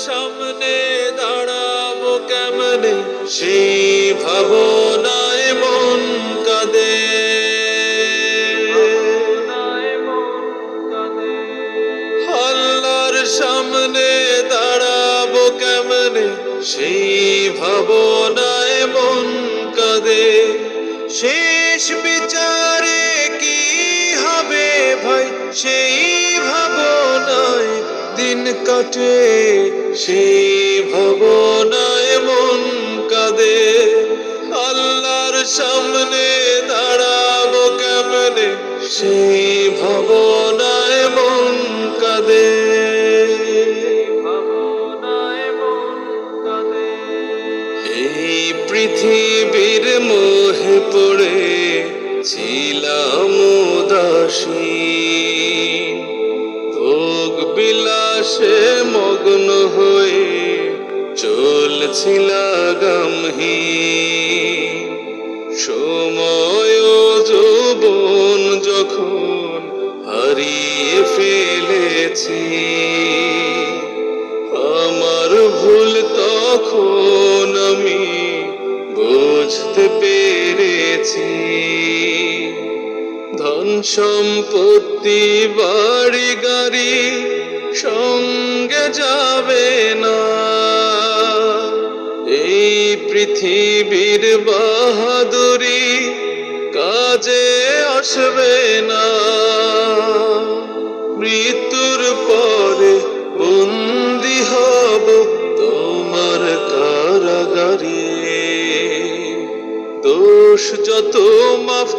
সামনে দাঁড়াবো কেমনে, সেই ভাবনায় মন কাঁদে। আল্লাহর সামনে দাঁড়াবো কেমনে, সেই ভাবনায় মন কাঁদে। শেষ বিচারে কি হবে ভাই, সেই ভাবনায় দিন কাটে, সেই ভাবনায় মন কাঁদে। আল্লাহর সামনে দাঁড়াবো কেমনে, সেই ভাবনায় মন কাঁদে। এই পৃথিবীর মোহে পড়ে ছিলাম উদাসীন, ভোগ বিলাসে মগ্ন হয়ে চলছিলাম গামহীন। সময় ও যৌবন যখন হারিয়ে ফেলেছি, আমার ভুল তখন আমি বুঝতে পেরেছি। ধন সম্পত্তি বাড়ি গাড়ি সঙ্গে যাবে না, এই পৃথিবীর বাহাদুরি কাজে আসবে না। মৃত্যুর পরে বন্দি হব তোমার কারাগারে, দোষ যত মাফ